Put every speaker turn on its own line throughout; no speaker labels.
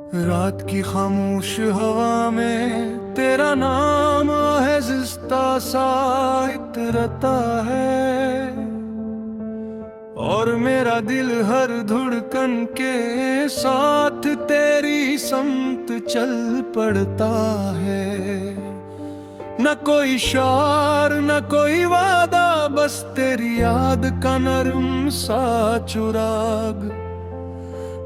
रात की खामोश हवा में तेरा नाम आहिस्ता सा इतरता है, और मेरा दिल हर धड़कन के साथ तेरी समत चल पड़ता है। न कोई शार न कोई वादा, बस तेरी याद का नरम सा चुराग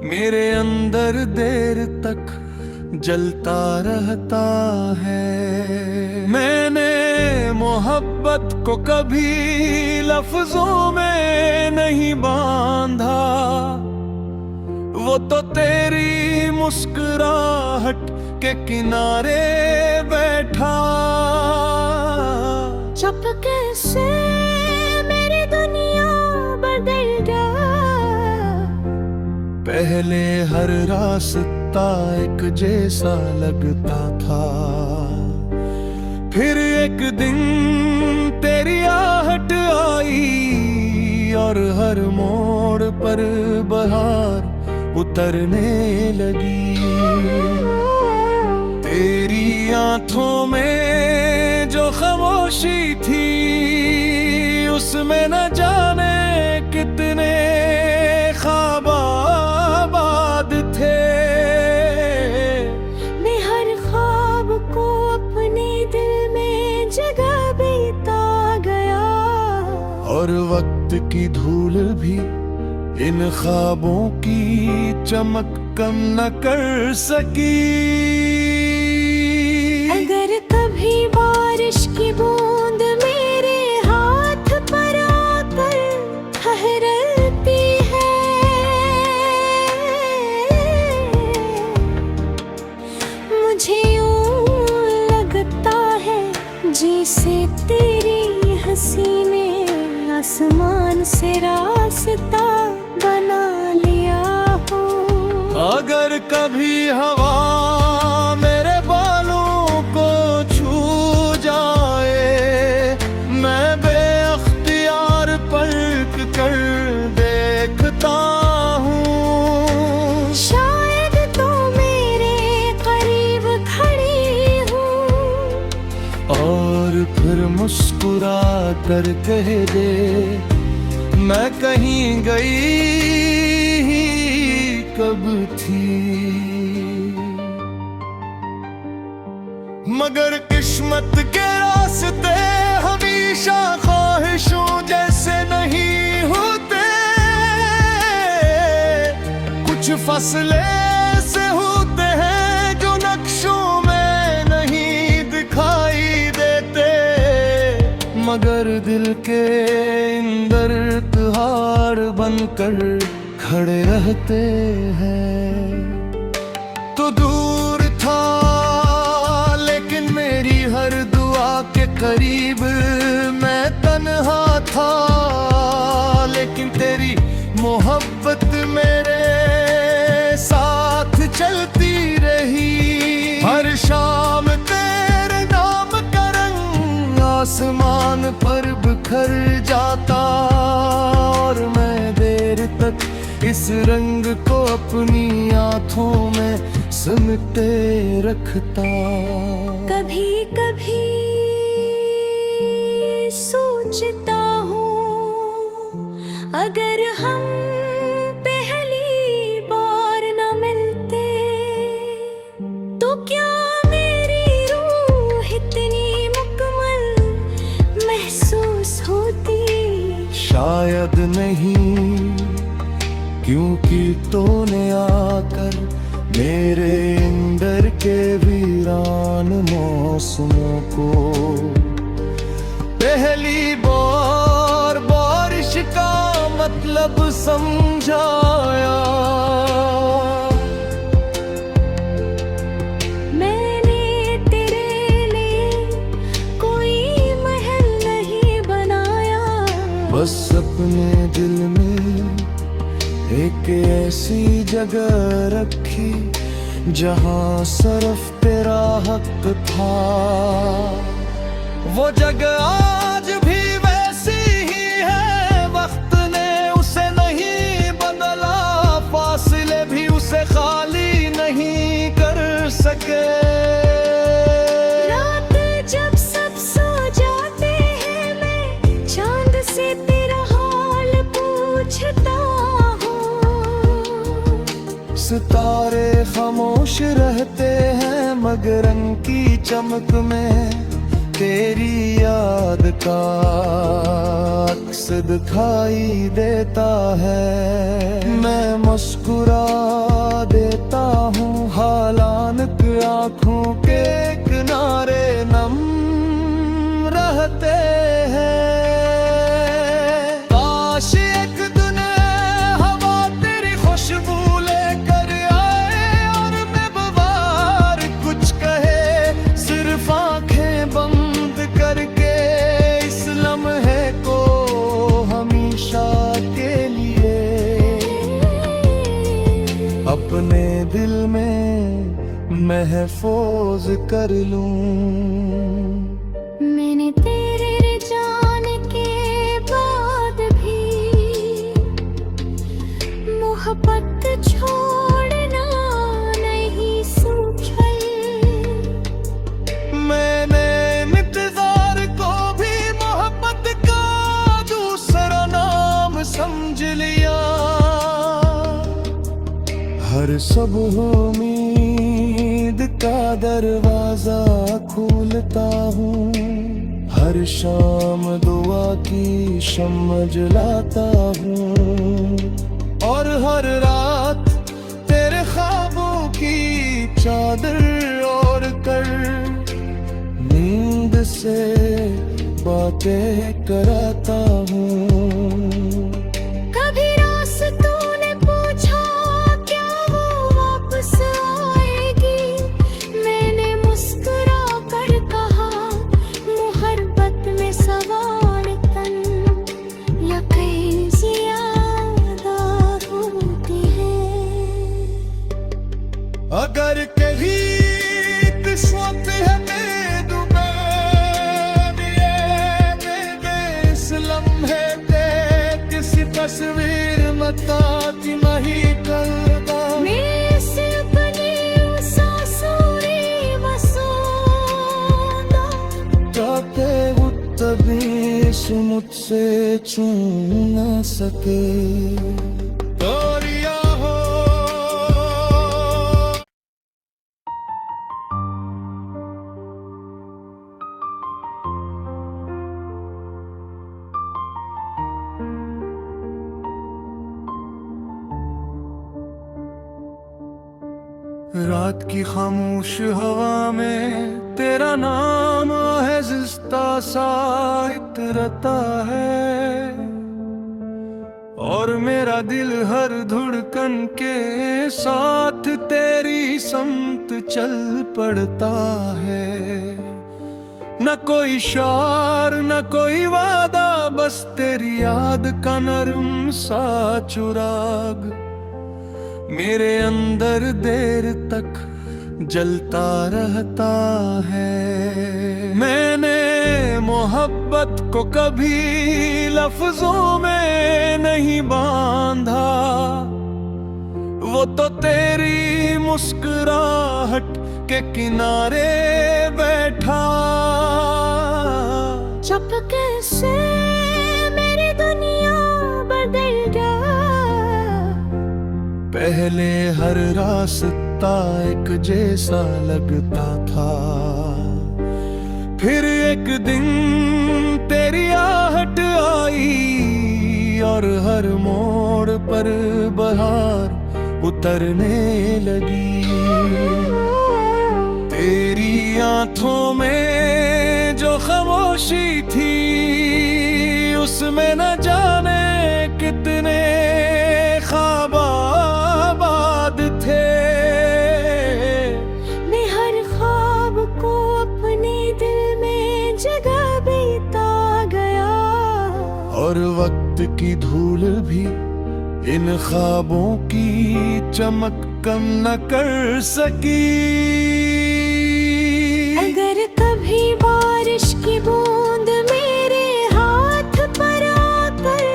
मेरे अंदर देर तक जलता रहता है। मैंने मोहब्बत को कभी लफ्जों में नहीं बांधा, वो तो तेरी मुस्कुराहट के किनारे बैठा।
चुपके से मेरी दुनिया बदल गया।
पहले हर रास्ता एक जैसा लगता था, फिर एक दिन तेरी आहट आई और हर मोड़ पर बहार उतरने लगी। तेरी आंखों में जो खामोशी थी, उसमें न जाने कितने ख्वाब आबाद थे।
मैं हर ख्वाब को अपने दिल में जगह बीता गया,
और वक्त की धूल भी इन ख्वाबों की चमक कम न कर सकी।
अगर कभी बारिश की बूंद मेरे हाथ पर आकर ठहरती है, मुझे यूं लगता है जैसे तेरी हंसी ने आसमान से रास्ता बना लिया हो।
अगर कभी हवा मेरे बालों को छू जाए, मैं बेअख्तियार पलट कर देखता हूँ।
शायद तो मेरे करीब खड़ी हूँ,
और फिर मुस्कुरा कर कह दे, मैं कहीं गई कब थी। मगर किस्मत के रास्ते हमेशा ख्वाहिशों जैसे नहीं होते। कुछ फसले से होते हैं जो नक्शों में नहीं दिखाई देते, मगर दिल के अंदर त्योहार बनकर खड़े रहते हैं। तो दूर था लेकिन मेरी हर दुआ के करीब, मैं तन्हा था लेकिन तेरी मोहब्बत मेरे साथ चलती रही। हर शाम तेरे नाम का रंग आसमान पर बिखर जाता, और मैं देर तक इस रंग को अपनी आँखों में समेटे रखता।
कभी कभी सोचता हूँ, अगर हम पहली बार न मिलते तो क्या मेरी रूह इतनी मुकम्मल महसूस होती।
शायद नहीं, क्योंकि तूने आकर मेरे अंदर के वीरान मौसमों को पहली बार बारिश का मतलब समझाया।
मैंने तेरे लिए कोई महल नहीं बनाया,
बस अपने दिल में एक ऐसी जगह रखी जहां सिर्फ तेरा हक था। वो जगह आज भी वैसी ही है, वक्त ने उसे नहीं बदला, फासले भी उसे खाली नहीं। के।
रात जब सब सो जाते हैं, मैं चांद से तेरा हाल पूछता हूँ।
सितारे खामोश रहते हैं मगर रंग की चमक में तेरी याद का अक्स दिखाई देता है। मैं मुस्कुरा देता हूँ, हालांकि आँखों के किनारे नम रहते हैं। काश एक दिन हवा तेरी खुशबू लेकर आए और मैं बवार कुछ कहे, सिर्फ आंखें बंद करके इस लम्हे को हमेशा के लिए अपने दिल में महफूज कर लूं।
मैंने तेरे जाने के बाद भी मोहब्बत छोड़ना नहीं सूझा।
मैंने इंतजार को भी मोहब्बत का दूसरा नाम समझ लिया। हर सुबह उम्मीद का दरवाजा खोलता हूँ, हर शाम दुआ की शम्म जलाता हूँ और हर रात तेरे ख्वाबों की चादर ओढ़ कर नींद से बातें कराता हूँ।
कभी रास्तों ने पूछा क्या वो वापस आएगी, मैंने मुस्कुरा कर कहा मोहब्बत में सवार तन या कई ज़्यादा होती है।
अगर कहीं किस्मत है इस लम्हे पे किसी तस्वीर मताती नहीं करता।
मैं से अपनी सासूरी वसूंदा
चाहते वो तभी मुझसे छू न सके। तोरिया हो रात की खामोश हवा में तेरा नाम आहिस्ता सा इतरता है और मेरा दिल हर धड़कन के साथ तेरी समत चल पड़ता है। न कोई शार न कोई वादा, बस तेरी याद का नरम सा चुराग मेरे अंदर देर तक जलता रहता है। मैंने मोहब्बत को कभी लफ्जों में नहीं बांधा, वो तो तेरी मुस्कुराहट के किनारे बैठा।
चुपके से मेरी दुनिया बदल गया।
पहले हर रास्ता एक जैसा लगता था, फिर एक दिन तेरी आहट आई और हर मोड़ पर बहार उतरने लगी। तेरी आंखों में जो खामोशी थी, उसमें न जाने कितने ख्वाब आबाद थे।
मैं हर ख्वाब को अपने दिल में जगह बीता गया,
और वक्त की धूल भी इन ख्वाबों की चमक कम न कर सकी।
अगर कभी बारिश की बूंद मेरे हाथ पर आकर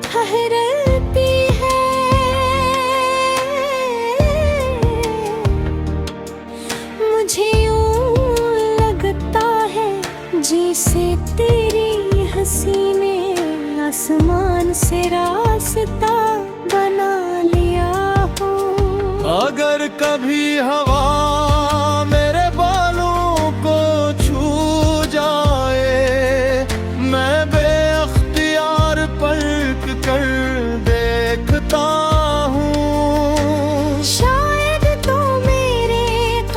ठहरती है, आसमान से रास्ता बना लिया हो।
अगर कभी हवा मेरे बालों को छू जाए, मैं बेअख्तियार पलट कर देखता हूँ।
शायद तो मेरे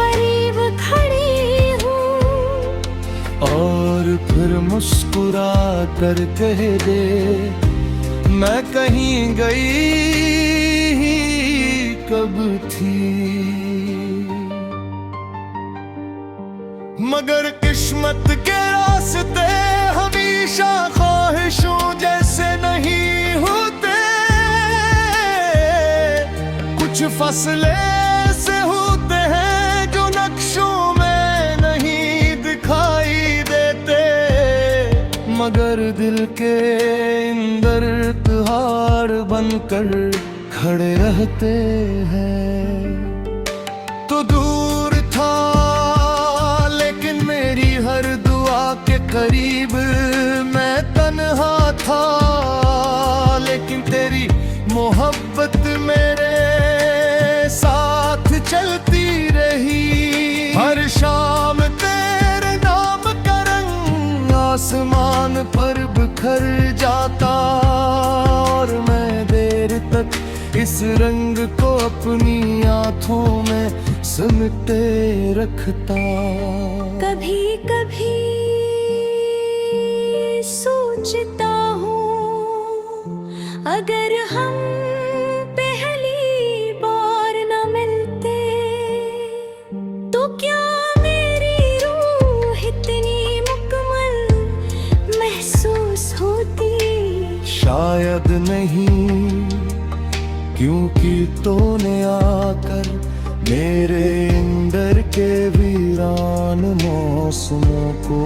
करीब खड़ी हो
और फिर मुस्कुरा कर कह दे, मैं कहीं गई कब थी। मगर किस्मत के रास्ते हमेशा ख्वाहिशों जैसे नहीं होते। कुछ फसले से होते हैं जो नक्शों में नहीं दिखाई देते, मगर दिल के अंदर त्योहार बनकर खड़े रहते हैं। तो दूर था लेकिन मेरी हर दुआ के करीब, मैं तन्हा था लेकिन तेरी मोहब्बत मेरे साथ चलती रही। हर शाम तेरे नाम का रंग आसमान पर बिखर जाता, और मैं देर तक इस रंग को अपनी आँखों में समेटे रखता।
कभी कभी सोचता हूँ, अगर हम पहली बार न मिलते तो क्या मेरी रूह इतनी मुकम्मल महसूस होती।
शायद नहीं, क्योंकि तूने आकर मेरे अंदर के वीरान मौसमों को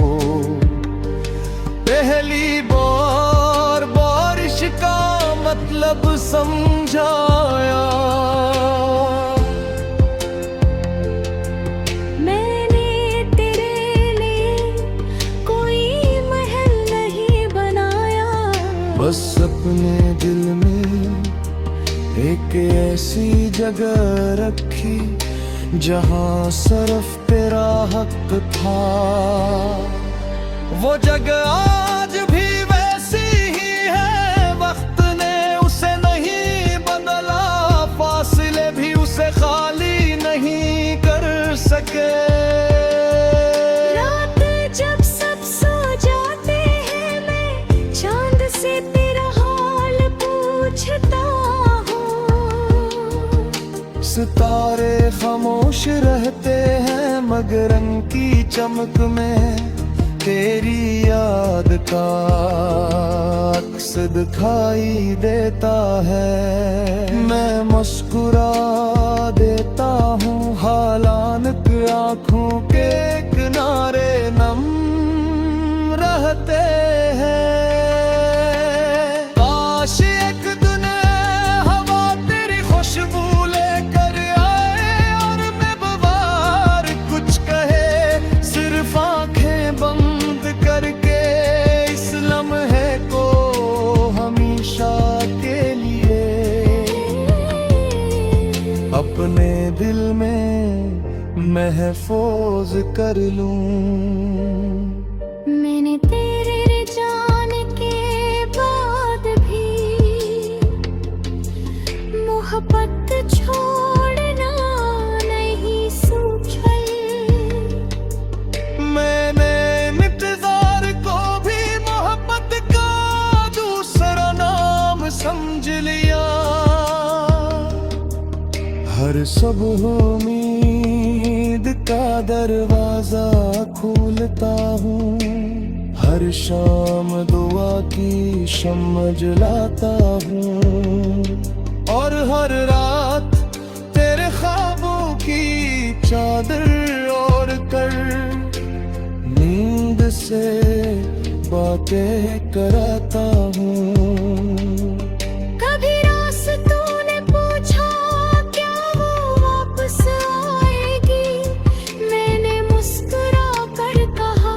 पहली बार बारिश का मतलब समझाया।
मैंने तेरे लिए कोई महल नहीं बनाया,
बस अपने दिल में एक ऐसी जगह रखी जहां सिर्फ तेरा हक था। वो जगह आज भी वैसी ही है, वक्त ने उसे नहीं बदला, फासले भी उसे खाली नहीं कर सके।
रात जब सब सो जाते हैं, मैं चांद से तेरा हाल पूछता।
सितारे खामोश रहते हैं, मगर रंग की चमक में तेरी याद का अक्स दिखाई देता है। मैं मुस्कुरा देता हूँ, हालात आँखों के किनारे नम रहते हैं। काश एक दिन हवा तेरी खुशबू अपने दिल में महफूज कर लूं।
मैंने तेरे जाने के बाद भी मोहब्बत छोड़ना नहीं सोचा।
मैंने इंतजार को भी मोहब्बत का दूसरा नाम समझ लिया। हर सुबह उम्मीद का दरवाजा खोलता हूँ, हर शाम दुआ की शम्म जलाता हूँ, और हर रात तेरे ख्वाबों की चादर ओढ़ कर नींद से बातें कराता हूँ।
कभी रास्तों ने पूछा क्या वो वापस आएगी, मैंने मुस्कुरा कर कहा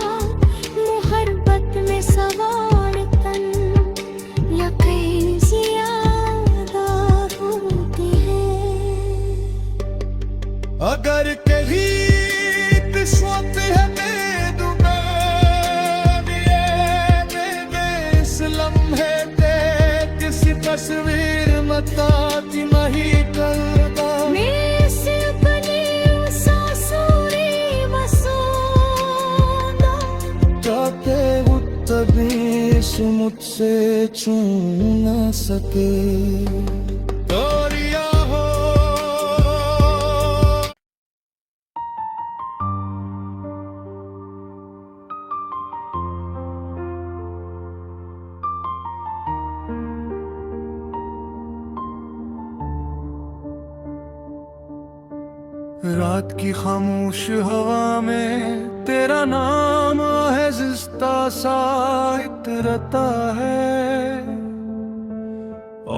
मोहब्बत में सवार तन
के गीत स्वत है इस लम्हे दे किसी तस्वीर मताती नहीं करता
मैं से अपनी सासुरी मसूदा
चाहते वो तबीस मुझसे छू न सके तोरिया हो रात की खामोश हवा में तेरा नाम आहिस्ता सा इतरता है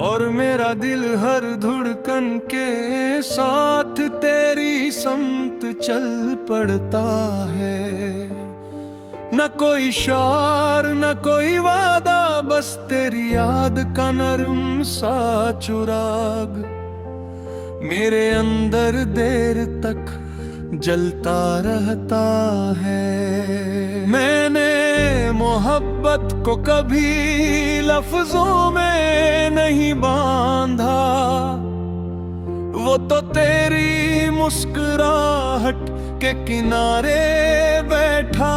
और मेरा दिल हर धड़कन के साथ तेरी समत चल पड़ता है न कोई शार न कोई वादा बस तेरी याद का नरम सा चुराग मेरे अंदर देर तक जलता रहता है मैंने मोहब्बत को कभी लफ्जों में नहीं बांधा वो तो तेरी मुस्कुराहट के किनारे बैठा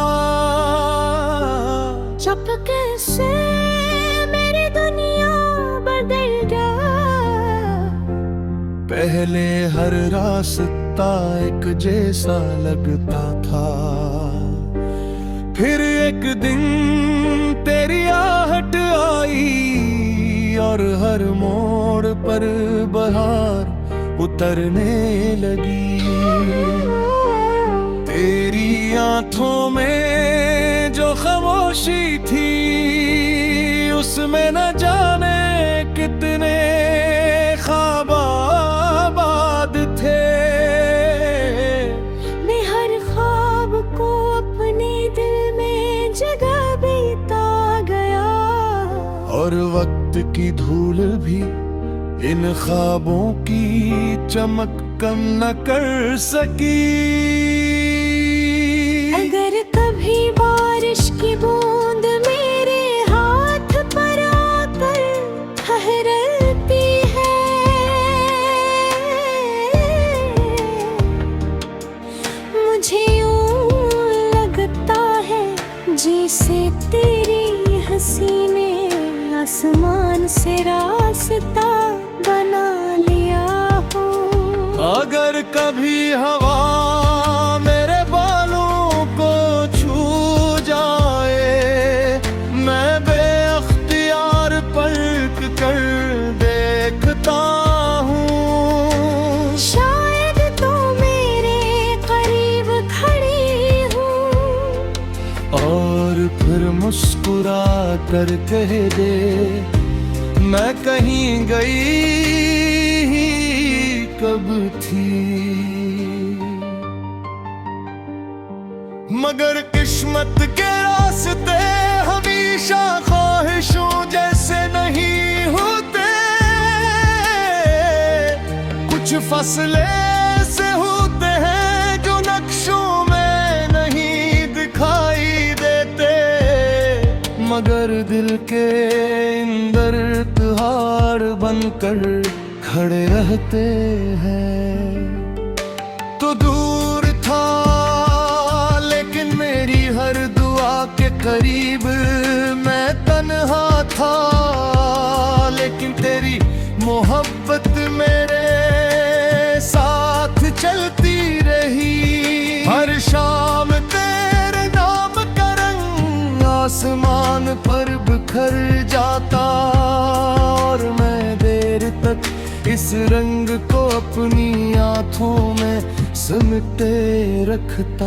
चुपके से मेरी दुनिया बदल गया
पहले हर रास्ता एक जैसा लगता था फिर एक दिन तेरी आहट आई और हर मोड़ पर बहार उतरने लगी तेरी आंखों में जो खामोशी थी उसमें न जाने कितने ख्वाब आबाद थे
मैं हर ख्वाब को अपने दिल में जगह बीता गया
और वक्त की धूल भी इन ख्वाबों की चमक कम न कर सकी
अगर कभी बारिश की बूंद मेरे हाथ पर आकर ठहरती है मुझे यूं लगता है जैसे तेरी हंसी ने आसमान से रास्ता बना लिया हो
अगर कभी हवा मेरे बालों को छू जाए मैं बेअख्तियार पलट कर देखता हूँ
शायद तो मेरे करीब खड़ी हूँ
और फिर मुस्कुरा कर कह दे मैं कहीं गई कब थी मगर किस्मत के रास्ते हमेशा ख्वाहिशों जैसे नहीं होते कुछ फसले से होते हैं जो नक्शों में नहीं दिखाई देते मगर दिल के अंदर त्योहार बनकर खड़े रहते हैं तो दूर था लेकिन मेरी हर दुआ के करीब मैं तन्हा था लेकिन तेरी मोहब्बत मेरे साथ चलती रही हर शाम तेरे नाम का रंग आसमान पर बिखर जाता और मैं देर तक इस रंग को अपनी आँखों में समेटे रखता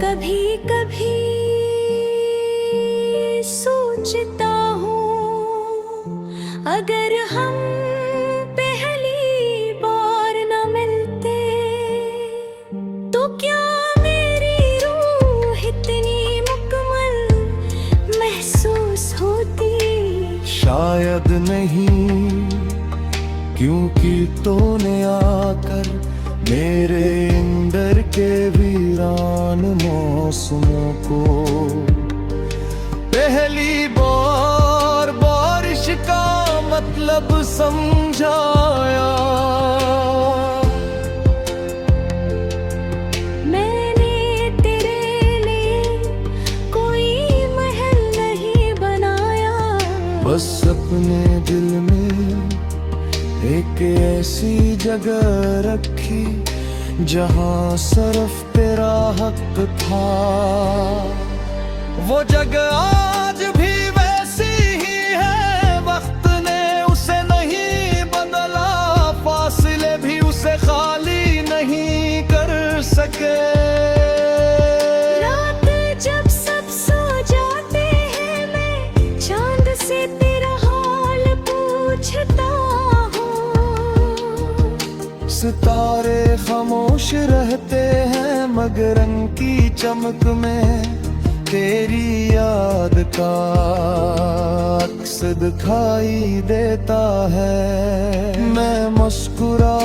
कभी कभी सोचता हूँ अगर हम पहली बार न मिलते तो क्या मेरी रूह इतनी मुकम्मल महसूस होती
शायद नहीं क्योंकि तूने आकर मेरे अंदर के वीरान मौसमों को पहली बार बारिश का मतलब समझाया।
मैंने तेरे लिए कोई महल नहीं बनाया,
बस अपने दिल में एक ऐसी जगह रखी जहां सिर्फ तेरा हक था। वो जगह आज भी वैसी ही है, वक्त ने उसे नहीं बदला, फासले भी उसे खाली नहीं कर सके।
रात जब सब सो जाते हैं, मैं चांद से तेरा हाल पूछता हूँ।
सितारे खामोश रहते हैं, मगर रंग की चमक में तेरी याद का अक्स दिखाई देता है। मैं मुस्कुरा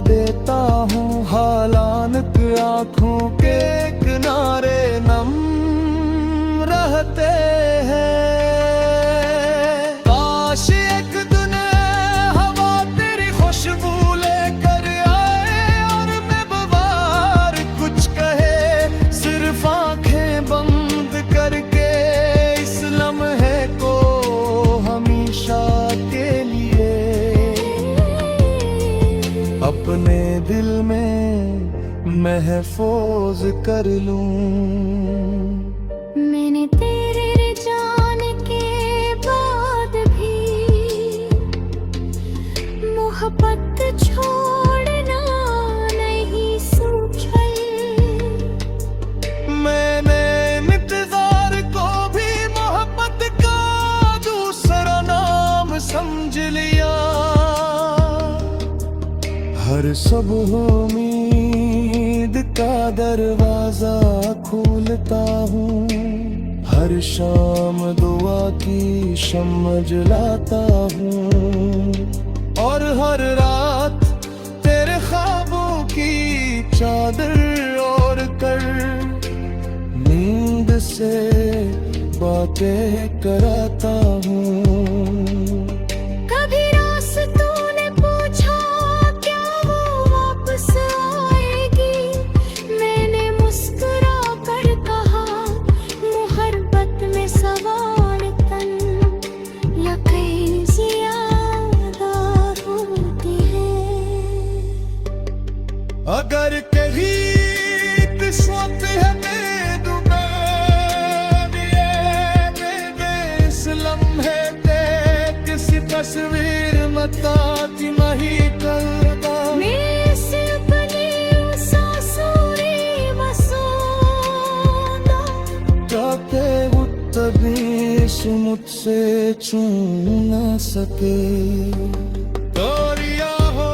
देता हूँ, हालात आँखों के किनारे नम रहते हैं। काश एक दिन हवा तेरी खुशबू लेकर आए और मैं बवार कुछ कहे, सिर्फ आंखें बंद करके इस लम्हे को हमेशा के लिए अपने दिल में महफूज कर लूं।
मैंने तेरे जाने के बाद भी मोहब्बत छोड़ना नहीं सोचा।
मैंने इंतजार को भी मोहब्बत का दूसरा नाम समझ लिया। हर सुबह उम्मीद का दरवाजा खोलता हूँ, हर शाम दुआ की शम्म जलाता हूँ, और हर रात तेरे ख्वाबों की चादर ओढ़ कर नींद से बातें कराता हूँ।
कभी रास तूने पूछा क्या वो वापस आएगी, मैंने मुस्कुरा कर कहा मोहब्बत में सवार तन यकीन ज्यादा होती है।
अगर कहीं किस्मत है इस लम्हे पे किसी तस्वीर मता की मही करता,
मैं से अपनी सासुरी मसूदा
जाके वो तबीस मुझसे छू न सके। तोरिया हो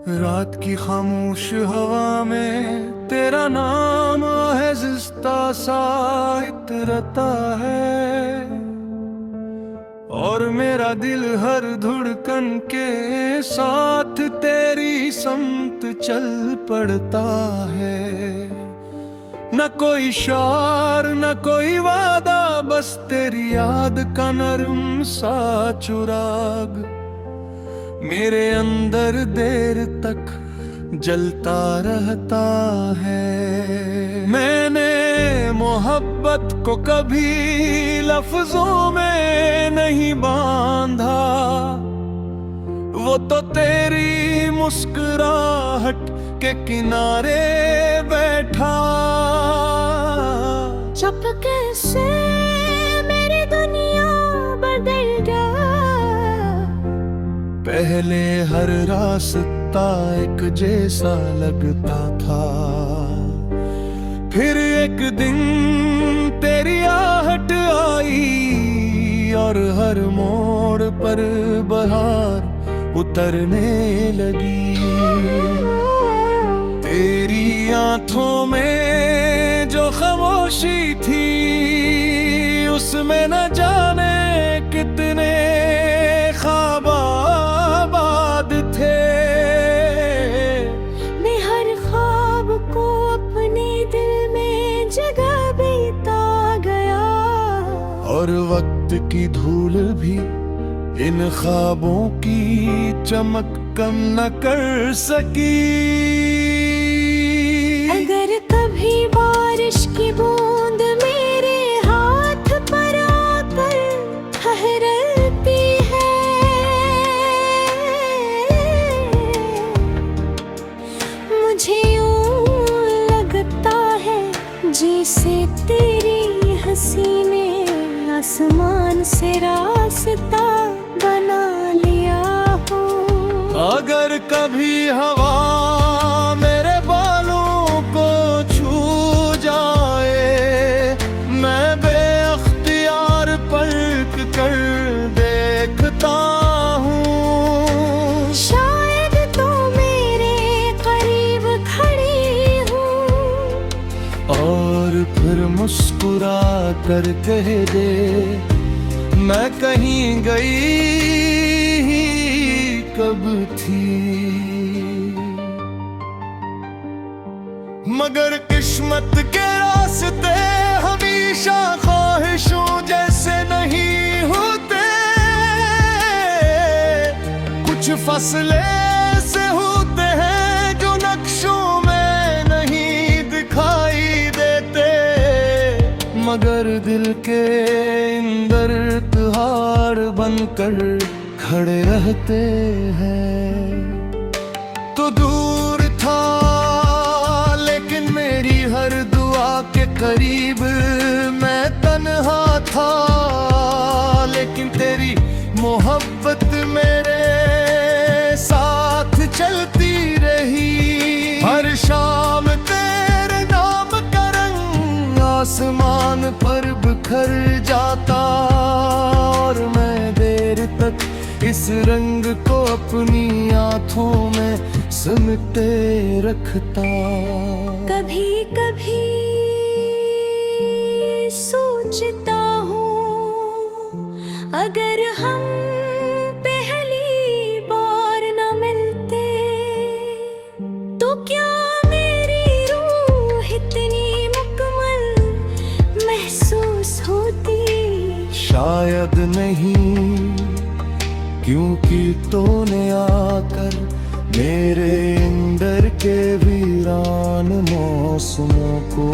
रात की खामोश हवा में तेरा नाम आहिस्ता सा इतरता है, और मेरा दिल हर धड़कन के साथ तेरी समत चल पड़ता है। न कोई शार न कोई वादा, बस तेरी याद का नरम सा चुराग मेरे अंदर देर तक जलता रहता है। मैंने मोहब्बत को कभी लफ्जों में नहीं बांधा, वो तो तेरी मुस्कुराहट के किनारे बैठा।
चुपके से मेरी दुनिया बदल गया,
पहले हर रास्ता एक जैसा लगता था, फिर एक दिन तेरी आहट आई और हर मोड़ पर बहार उतरने लगी। तेरी आंखों में जो खामोशी थी, उसमें न जाने कितने ख्वाब आबाद थे।
मैं हर ख्वाब को अपने दिल में जगह बीता गया,
और वक्त की धूल भी इन ख्वाबों की चमक कम न कर सकी।
अगर कभी बारिश की बूंद मेरे हाथ पर आकर ठहरती है, मुझे यूं लगता है जैसे तेरी हंसी ने आसमान से रास्ता बना लिया हो।
अगर कभी हवा मेरे बालों को छू जाए, मैं बेअख्तियार पलट कर देखता हूँ।
शायद तो मेरे करीब खड़ी हूँ,
और फिर मुस्कुरा कर कह दे, मैं कहीं गई कब थी। मगर किस्मत के रास्ते हमेशा ख्वाहिशों जैसे नहीं होते। कुछ फसले से होते हैं जो नक्शों में नहीं दिखाई देते, मगर दिल के अंदर त्योहार बनकर खड़े रहते हैं। तो दूर था लेकिन मेरी हर दुआ के करीब, मैं तन्हा था लेकिन तेरी मोहब्बत मेरे साथ चलती रही। हर शाम तेरे नाम का रंग आसमान पर बिखर जाता, और मैं देर तक इस रंग को अपनी आंखों में समेटे रखता।
कभी कभी सोचता हूँ, अगर हम पहली बार न मिलते तो क्या मेरी रूह इतनी मुकम्मल महसूस होती।
शायद नहीं, क्योंकि तूने आकर मेरे अंदर के वीरान मौसमों को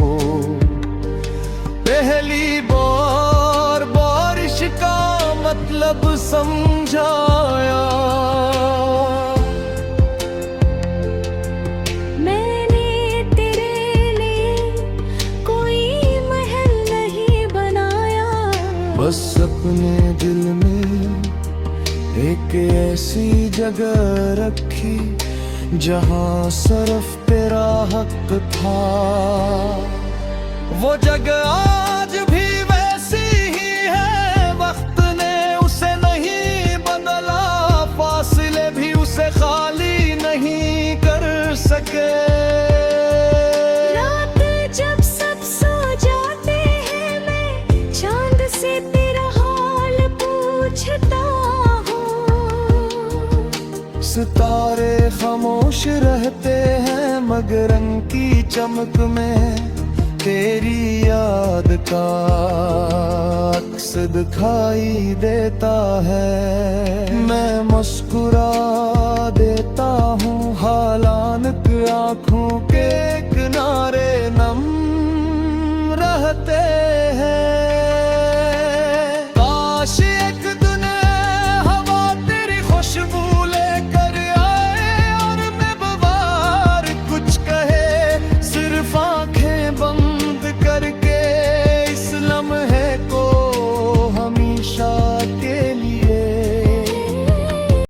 पहली बार बारिश का मतलब समझाया।
मैंने तेरे लिए कोई महल नहीं बनाया,
बस अपने दिल में एक ऐसी जगह रखी जहां सिर्फ तेरा हक था। वो जगह आज भी वैसी ही है, वक्त ने उसे नहीं बदला, फासले भी उसे खाली नहीं कर सके।
रात जब सब सो जाते हैं, मैं चांद से तेरा हाल पूछता हूँ।
सितारे खामोश रहते हैं, मगर रंग की चमक में तेरी याद का अक्स दिखाई देता है। मैं मुस्कुरा देता हूँ, हालात आँखों के किनारे नम रहते हैं। काश एक दिन हवा तेरी खुशबू लेकर आए, और मैं बवार कुछ कहे, सिर्फ आंखें बंद करके इस लम्हे को हमेशा के लिए